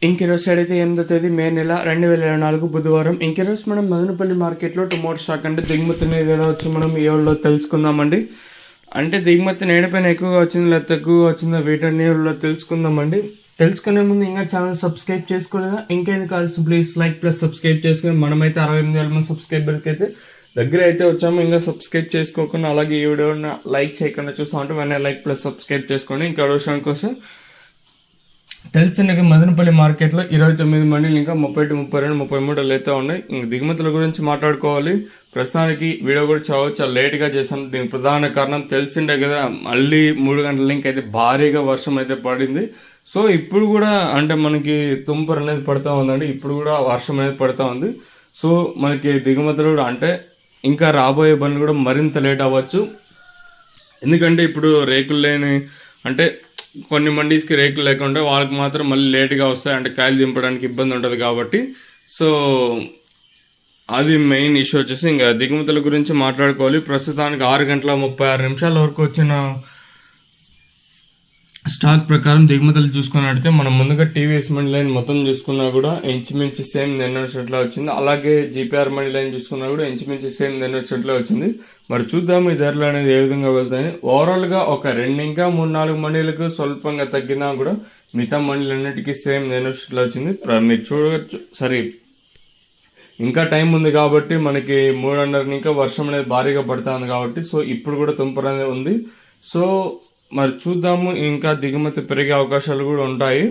ఇంకెరోజు అయితే 8వ తేదీ మే నెల 2024 బుధవారం. ఇంకెరోజు మనం మదనపల్లి మార్కెట్లో టొమాటో స్టాక్ అంటే దిగుమతి అనేది ఎలా వచ్చి మనం ఈ రోజులో తెలుసుకుందామండి. అంటే దిగుమతి నేడపైన ఎక్కువగా వచ్చింది లేదా తక్కువగా వచ్చిందో వీటన్ని తెలుసుకుందామండి. తెలుసుకునే ముందు ఇంకా ఛానల్ సబ్స్క్రైబ్ చేసుకోలేదా? ఇంకేంది కావాల్సి ప్లీజ్ లైక్ ప్లస్ సబ్స్క్రైబ్ చేసుకుని మనమైతే 68,000 మంది సబ్స్క్రైబర్కి అయితే దగ్గర అయితే వచ్చాము. ఇంకా సబ్స్క్రైబ్ చేసుకోకుండా అలాగే ఈ వీడియోని లైక్ చేయకుండా చూస్తా ఉంటే వెంటనే లైక్ ప్లస్ సబ్స్క్రైబ్ చేసుకోండి. ఇంకా విషయం కోసం తెలిసిన మదనపల్లి మార్కెట్లో 29 మండీలు ఇంకా 31, 32, 33 అయితే ఉన్నాయి. ఇంక దిగుమతుల గురించి మాట్లాడుకోవాలి. ప్రస్తుతానికి వీడియో కూడా చాలా లేట్గా చేశాను. దీనికి ప్రధాన కారణం తెలిసిండే కదా, మళ్ళీ 3 గంటల లింక్ అయితే భారీగా వర్షం అయితే పడింది. సో ఇప్పుడు కూడా అంటే మనకి తుంపర్ అనేది పడుతూ ఉందండి. ఇప్పుడు కూడా వర్షం అనేది పడుతూ ఉంది. సో మనకి దిగుమతులు కూడా అంటే ఇంకా రాబోయే బండ్లు కూడా మరింత లేట్ అవ్వచ్చు. ఎందుకంటే ఇప్పుడు రేకులు లేని అంటే కొన్ని మండీస్కి రేకులు లేకుండా వాళ్ళకి మాత్రం మళ్ళీ లేట్గా వస్తాయి, అంటే కాయలు దింపడానికి ఇబ్బంది ఉంటుంది కాబట్టి. సో అది మెయిన్ ఇష్యూ వచ్చేసి ఇంకా దిగుమతుల గురించి మాట్లాడుకోవాలి. ప్రస్తుతానికి 6:36 వరకు వచ్చిన స్టాక్ ప్రకారం దిగుమతులు చూసుకున్నట్టయితే మనం ముందుగా టీవీఎస్ మండీ లైన్ మొత్తం చూసుకున్నా కూడా ఇంచుమించు సేమ్ నిన్నట్లో వచ్చింది. అలాగే జీపీఆర్ మండీ లైన్ చూసుకున్నా కూడా ఇంచుమించు సేమ్ నిన్నట్లో వచ్చింది. మరి చూద్దాం ఈ ధరలు అనేది ఏ విధంగా వెళ్తాయని. ఓవరాల్ గా ఒక 2 ఇంకా 3-4 మండీలకు స్వల్పంగా తగ్గినా కూడా మిగతా మండీలన్నిటికీ సేమ్ నిన్నట్లో వచ్చింది. మీరు చూడవచ్చు. సరే, ఇంకా టైం ఉంది కాబట్టి మనకి 3:30 ఇంకా వర్షం అనేది భారీగా పడుతుంది కాబట్టి సో ఇప్పుడు కూడా తుంపర అనేది ఉంది. సో మరి చూద్దాము, ఇంకా దిగుమతి పెరిగే అవకాశాలు కూడా ఉంటాయి.